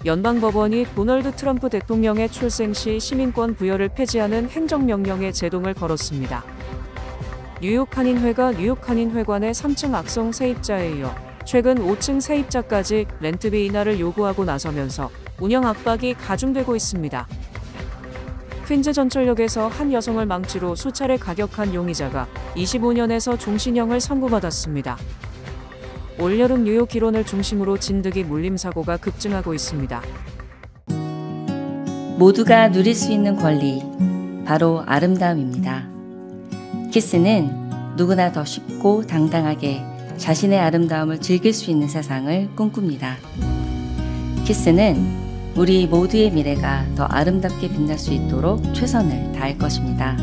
연방법원이 도널드 트럼프 대통령의 출생 시 시민권 부여를 폐지하는 행정명령에 제동을 걸었습니다. 뉴욕 한인회가 뉴욕 한인회관의 3층 악성 세입자에 이어 최근 5층 세입자까지 렌트비 인하를 요구하고 나서면서 운영 압박이 가중되고 있습니다. 퀸즈 전철역에서 한 여성을 망치로 수차례 가격한 용의자가 25년에서 종신형을 선고받았습니다. 올여름 뉴욕 일원을 중심으로 진드기 물림 사고가 급증하고 있습니다. 모두가 누릴 수 있는 권리, 바로 아름다움입니다. 키스는 누구나 더 쉽고 당당하게 자신의 아름다움을 즐길 수 있는 세상을 꿈꿉니다. 키스는 우리 모두의 미래가 더 아름답게 빛날 수 있도록 최선을 다할 것입니다.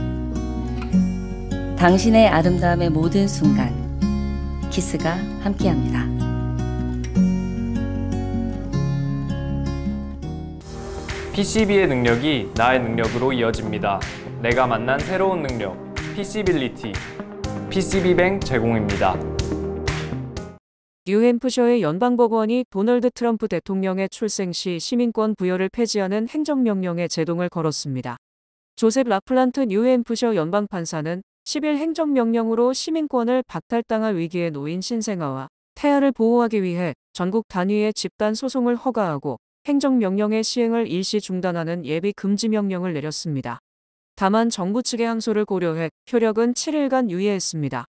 당신의 아름다움의 모든 순간, 키스가 함께합니다. PCB의 능력이 나의 능력으로 이어집니다. 내가 만난 새로운 능력, PC빌리티, PCB뱅 제공입니다. 뉴햄프셔의 연방법원이 도널드 트럼프 대통령의 출생 시 시민권 부여를 폐지하는 행정명령에 제동을 걸었습니다. 조셉 라플란트 뉴햄프셔 연방판사는 10일 행정명령으로 시민권을 박탈당할 위기에 놓인 신생아와 태아를 보호하기 위해 전국 단위의 집단 소송을 허가하고 행정명령의 시행을 일시 중단하는 예비 금지 명령을 내렸습니다. 다만 정부 측의 항소를 고려해 효력은 7일간 유예했습니다.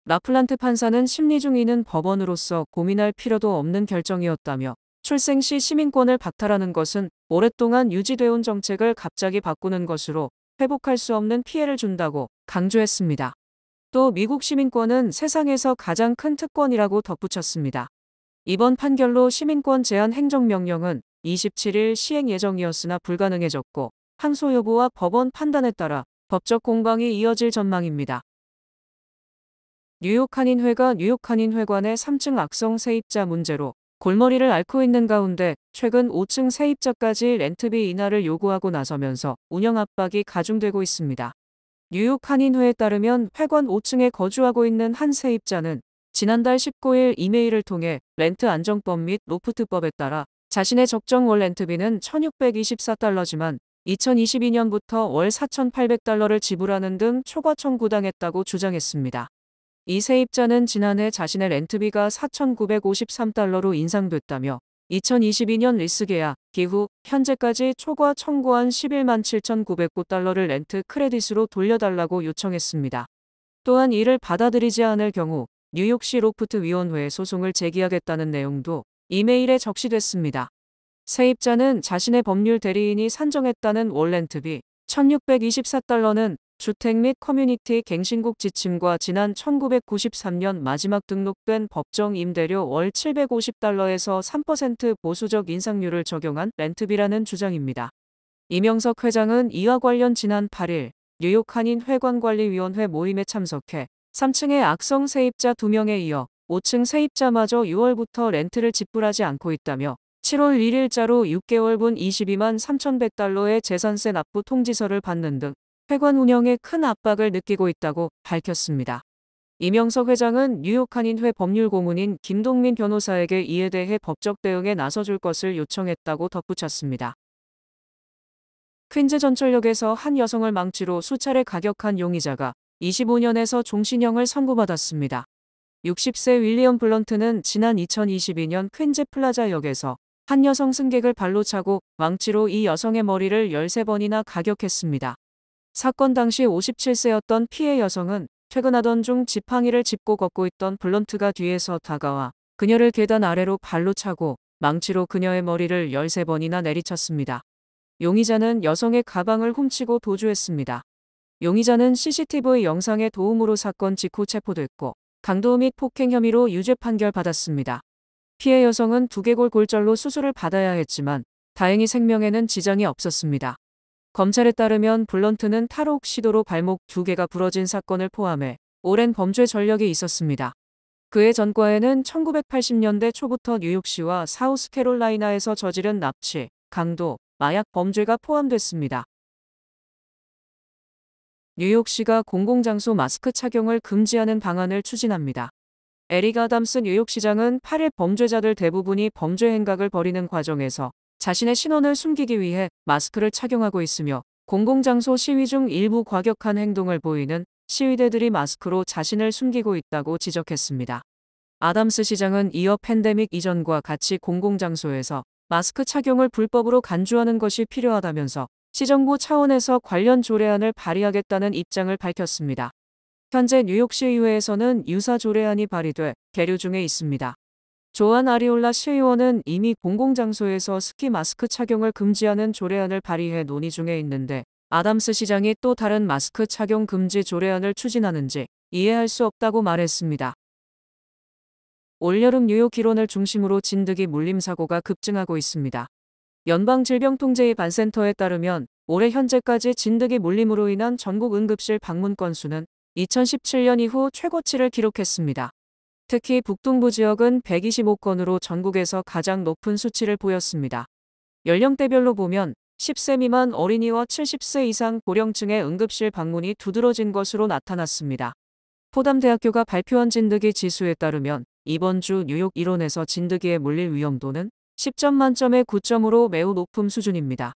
라플란트 판사는 심리 중이는 법원으로서 고민할 필요도 없는 결정이었다며 출생 시 시민권을 박탈하는 것은 오랫동안 유지되어 온 정책을 갑자기 바꾸는 것으로 회복할 수 없는 피해를 준다고 강조했습니다. 또 미국 시민권은 세상에서 가장 큰 특권이라고 덧붙였습니다. 이번 판결로 시민권 제한 행정명령은 27일 시행 예정이었으나 불가능해졌고 항소 여부와 법원 판단에 따라 법적 공방이 이어질 전망입니다. 뉴욕 한인회가 뉴욕 한인회관의 3층 악성 세입자 문제로 골머리를 앓고 있는 가운데 최근 5층 세입자까지 렌트비 인하를 요구하고 나서면서 운영 압박이 가중되고 있습니다. 뉴욕 한인회에 따르면 회관 5층에 거주하고 있는 한 세입자는 지난달 19일 이메일을 통해 렌트 안정법 및 로프트법에 따라 자신의 적정 월 렌트비는 $1,624지만 2022년부터 월 $4,800를 지불하는 등 초과 청구당했다고 주장했습니다. 이 세입자는 지난해 자신의 렌트비가 $4,953로 인상됐다며 2022년 리스 계약 기후 현재까지 초과 청구한 $117,909를 렌트 크레딧으로 돌려달라고 요청했습니다. 또한 이를 받아들이지 않을 경우 뉴욕시 로프트 위원회에 소송을 제기하겠다는 내용도 이메일에 적시됐습니다. 세입자는 자신의 법률 대리인이 산정했다는 월 렌트비 $1,624는 주택 및 커뮤니티 갱신국 지침과 지난 1993년 마지막 등록된 법정 임대료 월 $750에서 3% 보수적 인상률을 적용한 렌트비라는 주장입니다. 이명석 회장은 이와 관련 지난 8일 뉴욕 한인 회관관리위원회 모임에 참석해 3층의 악성 세입자 2명에 이어 5층 세입자마저 6월부터 렌트를 지불하지 않고 있다며 7월 1일자로 6개월분 $22만 3,100의 재산세 납부 통지서를 받는 등 회관 운영에 큰 압박을 느끼고 있다고 밝혔습니다. 이명석 회장은 뉴욕 한인회 법률고문인 김동민 변호사에게 이에 대해 법적 대응에 나서줄 것을 요청했다고 덧붙였습니다. 퀸즈 전철역에서 한 여성을 망치로 수차례 가격한 용의자가 25년에서 종신형을 선고받았습니다. 60세 윌리엄 블런트는 지난 2022년 퀸즈 플라자역에서 한 여성 승객을 발로 차고 망치로 이 여성의 머리를 13번이나 가격했습니다. 사건 당시 57세였던 피해 여성은 퇴근하던 중 지팡이를 짚고 걷고 있던 블런트가 뒤에서 다가와 그녀를 계단 아래로 발로 차고 망치로 그녀의 머리를 13번이나 내리쳤습니다. 용의자는 여성의 가방을 훔치고 도주했습니다. 용의자는 CCTV 영상의 도움으로 사건 직후 체포됐고 강도 및 폭행 혐의로 유죄 판결 받았습니다. 피해 여성은 두개골 골절로 수술을 받아야 했지만 다행히 생명에는 지장이 없었습니다. 검찰에 따르면 블런트는 탈옥 시도로 발목 2개가 부러진 사건을 포함해 오랜 범죄 전력이 있었습니다. 그의 전과에는 1980년대 초부터 뉴욕시와 사우스캐롤라이나에서 저지른 납치, 강도, 마약 범죄가 포함됐습니다. 뉴욕시가 공공장소 마스크 착용을 금지하는 방안을 추진합니다. 에릭 아담스 뉴욕시장은 8일 범죄자들 대부분이 범죄 행각을 벌이는 과정에서 자신의 신원을 숨기기 위해 마스크를 착용하고 있으며 공공장소 시위 중 일부 과격한 행동을 보이는 시위대들이 마스크로 자신을 숨기고 있다고 지적했습니다. 아담스 시장은 이어 팬데믹 이전과 같이 공공장소에서 마스크 착용을 불법으로 간주하는 것이 필요하다면서 시정부 차원에서 관련 조례안을 발의하겠다는 입장을 밝혔습니다. 현재 뉴욕시의회에서는 유사 조례안이 발의돼 계류 중에 있습니다. 조안 아리올라 시의원은 이미 공공장소에서 스키 마스크 착용을 금지하는 조례안을 발의해 논의 중에 있는데 아담스 시장이 또 다른 마스크 착용 금지 조례안을 추진하는지 이해할 수 없다고 말했습니다. 올여름 뉴욕 일원을 중심으로 진드기 물림 사고가 급증하고 있습니다. 연방질병통제의반센터에 따르면 올해 현재까지 진드기 물림으로 인한 전국 응급실 방문 건수는 2017년 이후 최고치를 기록했습니다. 특히 북동부 지역은 125건으로 전국에서 가장 높은 수치를 보였습니다. 연령대별로 보면 10세 미만 어린이와 70세 이상 고령층의 응급실 방문이 두드러진 것으로 나타났습니다. 포담대학교가 발표한 진드기 지수에 따르면 이번 주 뉴욕 일원에서 진드기에 물릴 위험도는 10점 만점의 9점으로 매우 높은 수준입니다.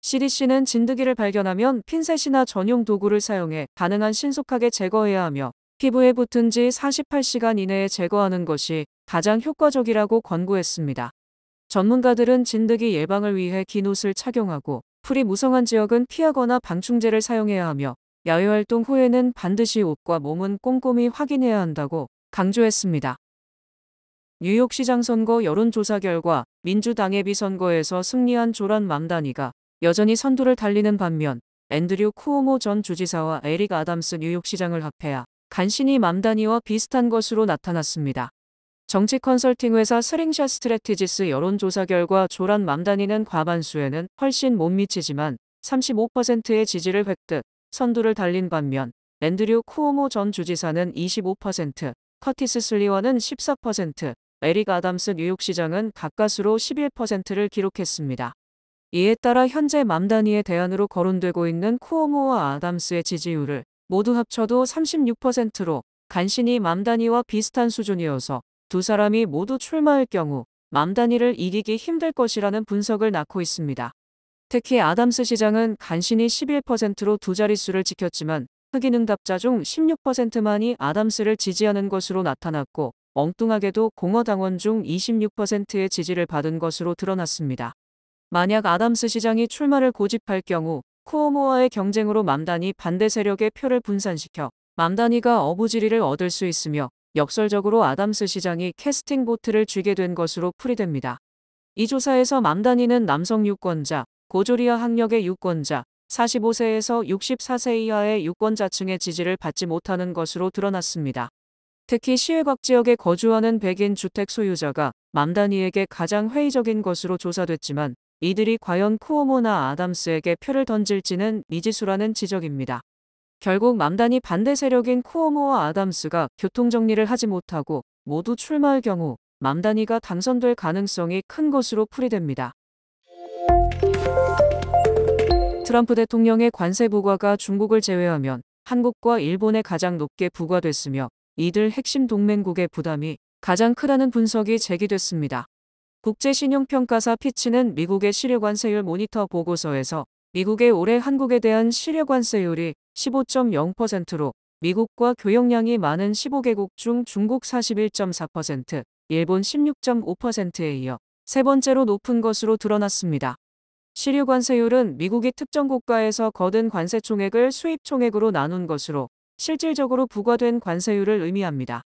CDC는 진드기를 발견하면 핀셋이나 전용 도구를 사용해 가능한 신속하게 제거해야 하며 피부에 붙은 지 48시간 이내에 제거하는 것이 가장 효과적이라고 권고했습니다. 전문가들은 진드기 예방을 위해 긴 옷을 착용하고 풀이 무성한 지역은 피하거나 방충제를 사용해야 하며 야외활동 후에는 반드시 옷과 몸은 꼼꼼히 확인해야 한다고 강조했습니다. 뉴욕시장 선거 여론조사 결과 민주당 예비선거에서 승리한 조란 맘다니가 여전히 선두를 달리는 반면 앤드류 쿠오모 전 주지사와 에릭 아담스 뉴욕시장을 합해야 간신히 맘다니와 비슷한 것으로 나타났습니다. 정치 컨설팅 회사 스링샷 스트래티지스 여론조사 결과 조란 맘다니는 과반수에는 훨씬 못 미치지만 35%의 지지를 획득, 선두를 달린 반면 앤드류 쿠오모 전 주지사는 25%, 커티스 슬리원은 14%, 에릭 아담스 뉴욕시장은 가까스로 11%를 기록했습니다. 이에 따라 현재 맘다니의 대안으로 거론되고 있는 쿠오모와 아담스의 지지율을 모두 합쳐도 36%로 간신히 맘다니와 비슷한 수준이어서 두 사람이 모두 출마할 경우 맘다니를 이기기 힘들 것이라는 분석을 낳고 있습니다. 특히 아담스 시장은 간신히 11%로 두 자릿수를 지켰지만 흑인 응답자 중 16%만이 아담스를 지지하는 것으로 나타났고 엉뚱하게도 공화당원 중 26%의 지지를 받은 것으로 드러났습니다. 만약 아담스 시장이 출마를 고집할 경우 쿠오모와의 경쟁으로 맘다니 반대 세력의 표를 분산시켜 맘다니가 어부지리를 얻을 수 있으며 역설적으로 아담스 시장이 캐스팅 보트를 쥐게 된 것으로 풀이됩니다. 이 조사에서 맘다니는 남성 유권자, 고졸 이하 학력의 유권자, 45세에서 64세 이하의 유권자층의 지지를 받지 못하는 것으로 드러났습니다. 특히 시외곽 지역에 거주하는 백인 주택 소유자가 맘다니에게 가장 회의적인 것으로 조사됐지만 이들이 과연 쿠오모나 아담스에게 표를 던질지는 미지수라는 지적입니다. 결국 맘다니 반대 세력인 쿠오모와 아담스가 교통정리를 하지 못하고 모두 출마할 경우 맘다니가 당선될 가능성이 큰 것으로 풀이됩니다. 트럼프 대통령의 관세 부과가 중국을 제외하면 한국과 일본에 가장 높게 부과됐으며 이들 핵심 동맹국의 부담이 가장 크다는 분석이 제기됐습니다. 국제신용평가사 피치는 미국의 실효관세율 모니터 보고서에서 미국의 올해 한국에 대한 실효관세율이 15.0%로 미국과 교역량이 많은 15개국 중 중국 41.4%, 일본 16.5%에 이어 세 번째로 높은 것으로 드러났습니다. 실효관세율은 미국이 특정 국가에서 거둔 관세 총액을 수입 총액으로 나눈 것으로 실질적으로 부과된 관세율을 의미합니다.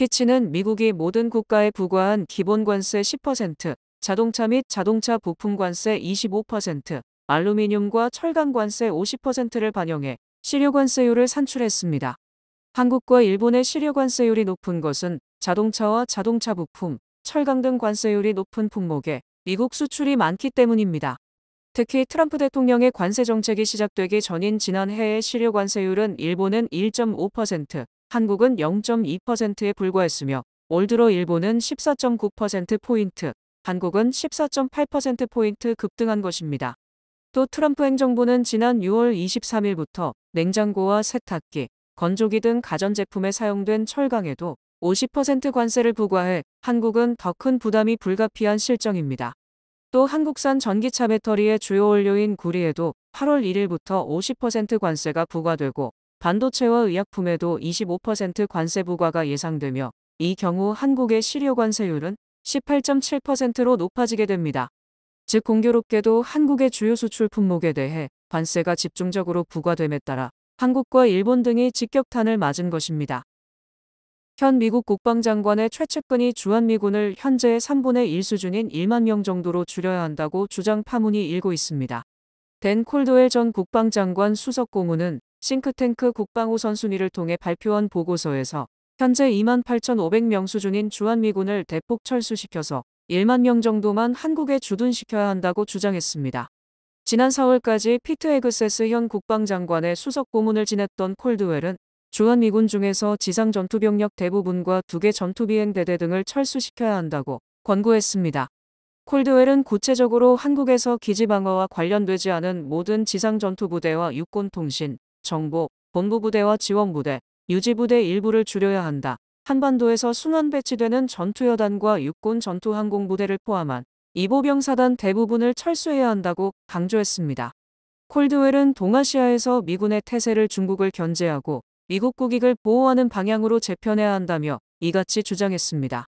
피치는 미국이 모든 국가에 부과한 기본관세 10%, 자동차 및 자동차 부품 관세 25%, 알루미늄과 철강 관세 50%를 반영해 실효관세율을 산출했습니다. 한국과 일본의 실효관세율이 높은 것은 자동차와 자동차 부품, 철강 등 관세율이 높은 품목에 미국 수출이 많기 때문입니다. 특히 트럼프 대통령의 관세 정책이 시작되기 전인 지난해의 실효관세율은 일본은 1.5%, 한국은 0.2%에 불과했으며 올 들어 일본은 14.9%포인트, 한국은 14.8%포인트 급등한 것입니다. 또 트럼프 행정부는 지난 6월 23일부터 냉장고와 세탁기, 건조기 등 가전제품에 사용된 철강에도 50% 관세를 부과해 한국은 더 큰 부담이 불가피한 실정입니다. 또 한국산 전기차 배터리의 주요 원료인 구리에도 8월 1일부터 50% 관세가 부과되고 반도체와 의약품에도 25% 관세 부과가 예상되며 이 경우 한국의 실효 관세율은 18.7%로 높아지게 됩니다. 즉 공교롭게도 한국의 주요 수출 품목에 대해 관세가 집중적으로 부과됨에 따라 한국과 일본 등이 직격탄을 맞은 것입니다. 현 미국 국방장관의 최측근이 주한미군을 현재의 3분의 1 수준인 1만 명 정도로 줄여야 한다고 주장 파문이 일고 있습니다. 댄 콜드웰 전 국방장관 수석 고문은 싱크탱크 국방우선순위를 통해 발표한 보고서에서 현재 2만 8,500명 수준인 주한미군을 대폭 철수시켜서 1만 명 정도만 한국에 주둔시켜야 한다고 주장했습니다. 지난 4월까지 피트 헤그세스 현 국방장관의 수석 고문을 지냈던 콜드웰은 주한미군 중에서 지상 전투병력 대부분과 2개 전투비행대대 등을 철수시켜야 한다고 권고했습니다. 콜드웰은 구체적으로 한국에서 기지방어와 관련되지 않은 모든 지상 전투부대와 육군통신, 정보, 본부부대와 지원부대, 유지부대 일부를 줄여야 한다. 한반도에서 순환 배치되는 전투여단과 육군 전투항공부대를 포함한 이보병사단 대부분을 철수해야 한다고 강조했습니다. 콜드웰은 동아시아에서 미군의 태세를 중국을 견제하고 미국 국익을 보호하는 방향으로 재편해야 한다며 이같이 주장했습니다.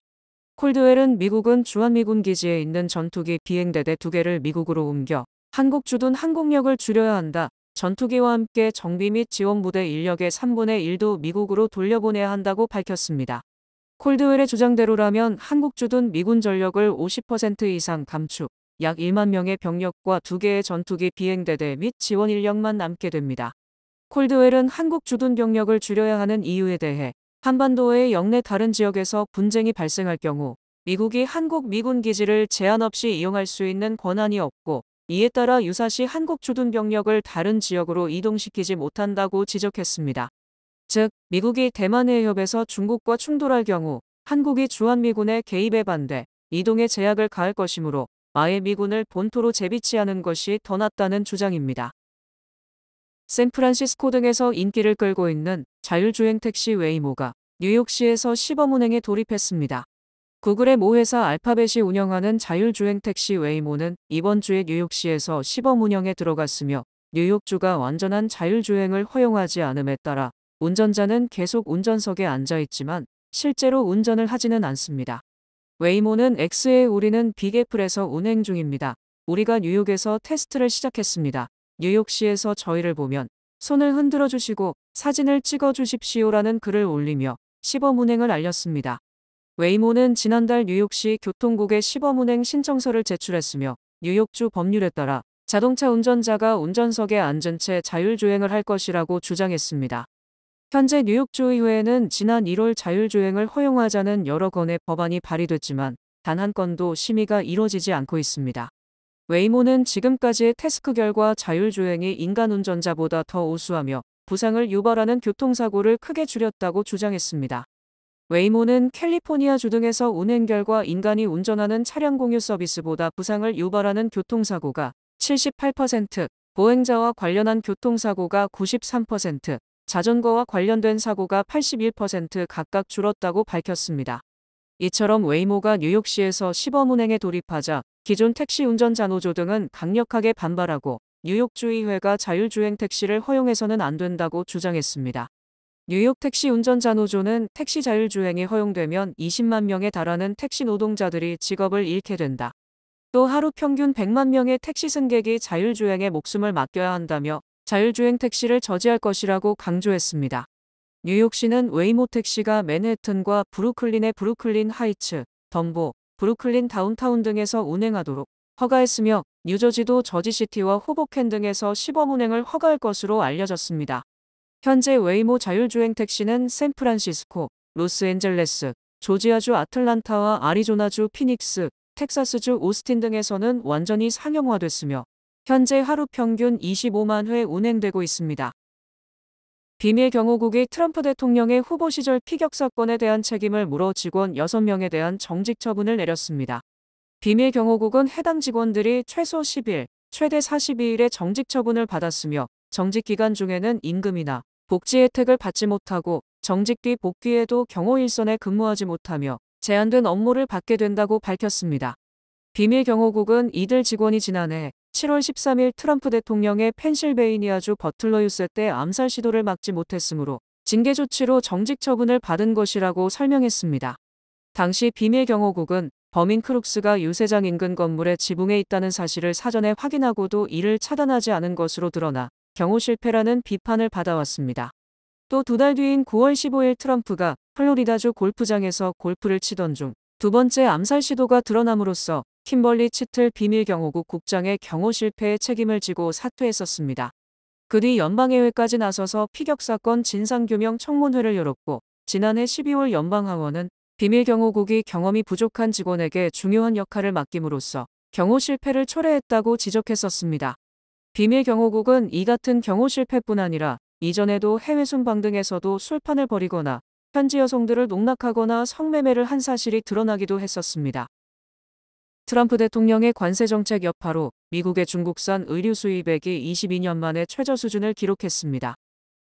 콜드웰은 미국은 주한미군 기지에 있는 전투기 비행대대 2개를 미국으로 옮겨 한국 주둔 항공력을 줄여야 한다. 전투기와 함께 정비 및 지원부대 인력의 3분의 1도 미국으로 돌려보내야 한다고 밝혔습니다. 콜드웰의 주장대로라면 한국 주둔 미군 전력을 50% 이상 감축, 약 1만 명의 병력과 2개의 전투기 비행대대 및 지원 인력만 남게 됩니다. 콜드웰은 한국 주둔 병력을 줄여야 하는 이유에 대해 한반도의 영내 다른 지역에서 분쟁이 발생할 경우 미국이 한국 미군 기지를 제한 없이 이용할 수 있는 권한이 없고 이에 따라 유사시 한국 주둔 병력을 다른 지역으로 이동시키지 못한다고 지적했습니다. 즉, 미국이 대만 해협에서 중국과 충돌할 경우 한국이 주한미군의 개입에 반대, 이동에 제약을 가할 것이므로 아예 미군을 본토로 재배치하는 것이 더 낫다는 주장입니다. 샌프란시스코 등에서 인기를 끌고 있는 자율주행 택시 웨이모가 뉴욕시에서 시범 운행에 돌입했습니다. 구글의 모 회사 알파벳이 운영하는 자율주행 택시 웨이모는 이번 주에 뉴욕시에서 시범 운영에 들어갔으며 뉴욕주가 완전한 자율주행을 허용하지 않음에 따라 운전자는 계속 운전석에 앉아 있지만 실제로 운전을 하지는 않습니다. 웨이모는 X에 우리는 빅애플에서 운행 중입니다. 우리가 뉴욕에서 테스트를 시작했습니다. 뉴욕시에서 저희를 보면 손을 흔들어 주시고 사진을 찍어 주십시오라는 글을 올리며 시범 운행을 알렸습니다. 웨이모는 지난달 뉴욕시 교통국에 시범 운행 신청서를 제출했으며 뉴욕주 법률에 따라 자동차 운전자가 운전석에 앉은 채 자율주행을 할 것이라고 주장했습니다. 현재 뉴욕주 의회에는 지난 1월 자율주행을 허용하자는 여러 건의 법안이 발의됐지만 단 한 건도 심의가 이뤄지지 않고 있습니다. 웨이모는 지금까지의 테스트 결과 자율주행이 인간 운전자보다 더 우수하며 부상을 유발하는 교통사고를 크게 줄였다고 주장했습니다. 웨이모는 캘리포니아주 등에서 운행 결과 인간이 운전하는 차량 공유 서비스보다 부상을 유발하는 교통사고가 78%, 보행자와 관련한 교통사고가 93%, 자전거와 관련된 사고가 81% 각각 줄었다고 밝혔습니다. 이처럼 웨이모가 뉴욕시에서 시범 운행에 돌입하자 기존 택시 운전자 노조 등은 강력하게 반발하고 뉴욕주의회가 자율주행 택시를 허용해서는 안 된다고 주장했습니다. 뉴욕 택시 운전자 노조는 택시 자율주행이 허용되면 20만 명에 달하는 택시 노동자들이 직업을 잃게 된다. 또 하루 평균 100만 명의 택시 승객이 자율주행에 목숨을 맡겨야 한다며 자율주행 택시를 저지할 것이라고 강조했습니다. 뉴욕시는 웨이모 택시가 맨해튼과 브루클린의 브루클린 하이츠, 덤보, 브루클린 다운타운 등에서 운행하도록 허가했으며 뉴저지도 저지시티와 호보켄 등에서 시범 운행을 허가할 것으로 알려졌습니다. 현재 웨이모 자율주행 택시는 샌프란시스코, 로스앤젤레스, 조지아주 아틀란타와 아리조나주 피닉스, 텍사스주 오스틴 등에서는 완전히 상용화됐으며 현재 하루 평균 25만 회 운행되고 있습니다. 비밀 경호국이 트럼프 대통령의 후보 시절 피격 사건에 대한 책임을 물어 직원 6명에 대한 정직 처분을 내렸습니다. 비밀 경호국은 해당 직원들이 최소 10일, 최대 42일의 정직 처분을 받았으며 정직 기간 중에는 임금이나 복지 혜택을 받지 못하고 정직 뒤 복귀에도 경호 일선에 근무하지 못하며 제한된 업무를 받게 된다고 밝혔습니다. 비밀 경호국은 이들 직원이 지난해 7월 13일 트럼프 대통령의 펜실베이니아주 버틀러유세 때 암살 시도를 막지 못했으므로 징계 조치로 정직 처분을 받은 것이라고 설명했습니다. 당시 비밀 경호국은 범인 크룩스가 유세장 인근 건물에 지붕에 있다는 사실을 사전에 확인하고도 이를 차단하지 않은 것으로 드러나 경호 실패라는 비판을 받아왔습니다. 또 2달 뒤인 9월 15일 트럼프가 플로리다주 골프장에서 골프를 치던 중 두 번째 암살 시도가 드러남으로써 킴벌리 치틀 비밀 경호국 국장의 경호 실패에 책임을 지고 사퇴했었습니다. 그 뒤 연방의회까지 나서서 피격 사건 진상규명 청문회를 열었고 지난해 12월 연방하원은 비밀 경호국이 경험이 부족한 직원에게 중요한 역할을 맡김으로써 경호 실패를 초래했다고 지적했었습니다. 비밀 경호국은 이 같은 경호 실패뿐 아니라 이전에도 해외 순방 등에서도 술판을 벌이거나 현지 여성들을 농락하거나 성매매를 한 사실이 드러나기도 했었습니다. 트럼프 대통령의 관세 정책 여파로 미국의 중국산 의류 수입액이 22년 만에 최저 수준을 기록했습니다.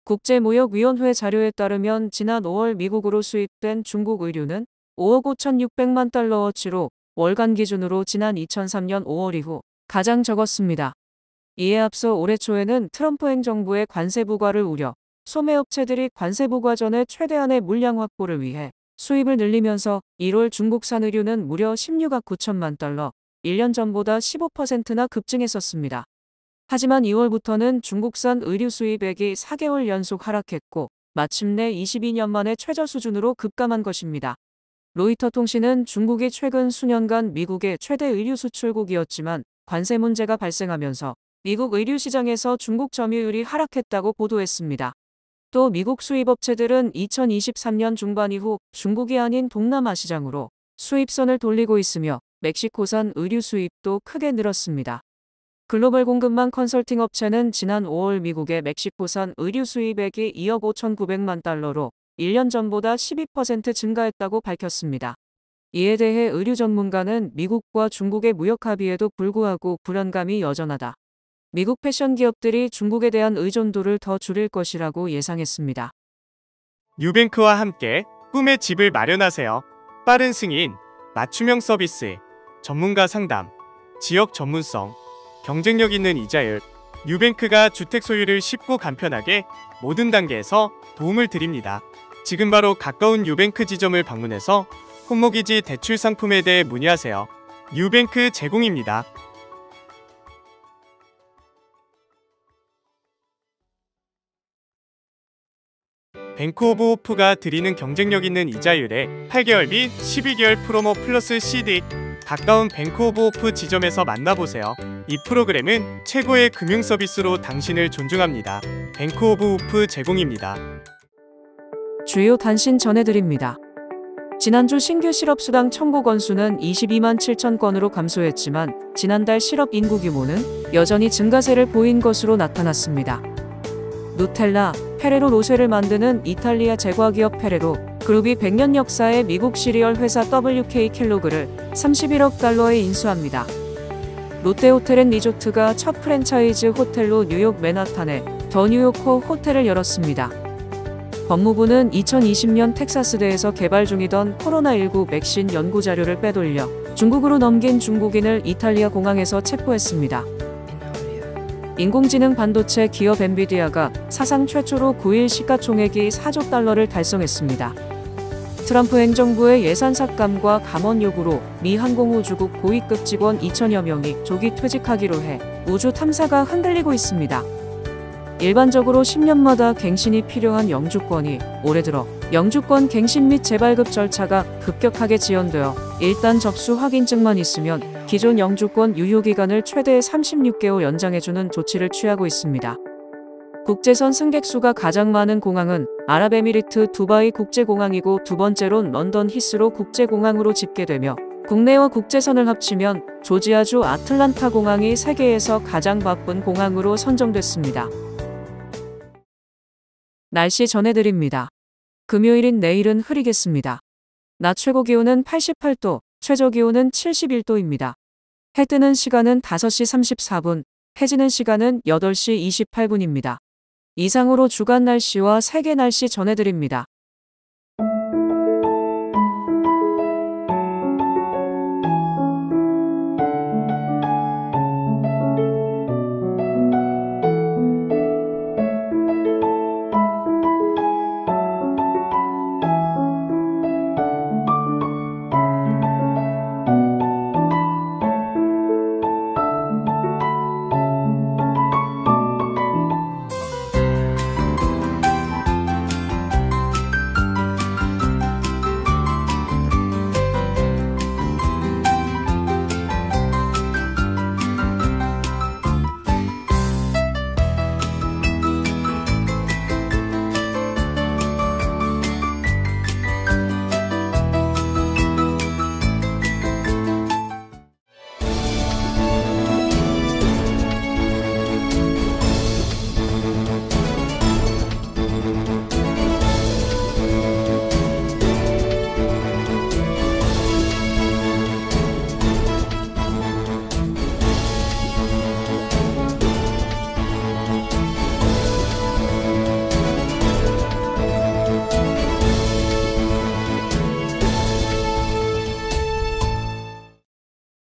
국제무역위원회 자료에 따르면 지난 5월 미국으로 수입된 중국 의류는 5억 5,600만 달러어치로 월간 기준으로 지난 2003년 5월 이후 가장 적었습니다. 이에 앞서 올해 초에는 트럼프 행정부의 관세 부과를 우려 소매업체들이 관세 부과 전에 최대한의 물량 확보를 위해 수입을 늘리면서 1월 중국산 의류는 무려 16억 9천만 달러, 1년 전보다 15%나 급증했었습니다. 하지만 2월부터는 중국산 의류 수입액이 4개월 연속 하락했고 마침내 22년 만에 최저 수준으로 급감한 것입니다. 로이터 통신은 중국이 최근 수년간 미국의 최대 의류 수출국이었지만 관세 문제가 발생하면서 미국 의류 시장에서 중국 점유율이 하락했다고 보도했습니다. 또 미국 수입업체들은 2023년 중반 이후 중국이 아닌 동남아 시장으로 수입선을 돌리고 있으며 멕시코산 의류 수입도 크게 늘었습니다. 글로벌 공급망 컨설팅 업체는 지난 5월 미국의 멕시코산 의류 수입액이 2억 5,900만 달러로 1년 전보다 12% 증가했다고 밝혔습니다. 이에 대해 의류 전문가는 미국과 중국의 무역 합의에도 불구하고 불안감이 여전하다. 미국 패션 기업들이 중국에 대한 의존도를 더 줄일 것이라고 예상했습니다. 뉴뱅크와 함께 꿈의 집을 마련하세요. 빠른 승인, 맞춤형 서비스, 전문가 상담, 지역 전문성, 경쟁력 있는 이자율, 뉴뱅크가 주택 소유를 쉽고 간편하게 모든 단계에서 도움을 드립니다. 지금 바로 가까운 뉴뱅크 지점을 방문해서 홈모기지 대출 상품에 대해 문의하세요. 뉴뱅크 제공입니다. 뱅크 오브 호프가 드리는 경쟁력 있는 이자율에 8개월 및 12개월 프로모 플러스 CD. 가까운 뱅크 오브 호프 지점에서 만나보세요. 이 프로그램은 최고의 금융 서비스로 당신을 존중합니다. 뱅크 오브 호프 제공입니다. 주요 단신 전해드립니다. 지난주 신규 실업수당 청구 건수는 22만 7천 건으로 감소했지만 지난달 실업 인구 규모는 여전히 증가세를 보인 것으로 나타났습니다. 누텔라, 페레로 로쉐를 만드는 이탈리아 제과기업 페레로 그룹이 100년 역사의 미국 시리얼 회사 WK 켈로그를 31억 달러에 인수합니다. 롯데호텔앤리조트가 첫 프랜차이즈 호텔로 뉴욕 맨하탄에 더 뉴요커 호텔을 열었습니다. 법무부는 2020년 텍사스대에서 개발 중이던 코로나19 백신 연구 자료를 빼돌려 중국으로 넘긴 중국인을 이탈리아 공항에서 체포했습니다. 인공지능 반도체 기업 엔비디아가 사상 최초로 9일 시가총액이 4조 달러를 달성했습니다. 트럼프 행정부의 예산 삭감과 감원 요구로 미 항공우주국 고위급 직원 2천여 명이 조기 퇴직하기로 해 우주 탐사가 흔들리고 있습니다. 일반적으로 10년마다 갱신이 필요한 영주권이 올해 들어 영주권 갱신 및 재발급 절차가 급격하게 지연되어 일단 접수 확인증만 있으면 기존 영주권 유효기간을 최대 36개월 연장해주는 조치를 취하고 있습니다. 국제선 승객 수가 가장 많은 공항은 아랍에미리트 두바이 국제공항이고 두 번째론 런던 히스로 국제공항으로 집계되며 국내와 국제선을 합치면 조지아주 아틀란타 공항이 세계에서 가장 바쁜 공항으로 선정됐습니다. 날씨 전해드립니다. 금요일인 내일은 흐리겠습니다. 낮 최고 기온은 88도, 최저 기온은 71도입니다. 해 뜨는 시간은 5시 34분, 해 지는 시간은 8시 28분입니다. 이상으로 주간 날씨와 세계 날씨 전해드립니다.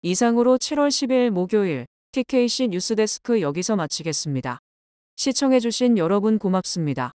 이상으로 7월 10일 목요일 TKC 뉴스데스크 여기서 마치겠습니다. 시청해주신 여러분 고맙습니다.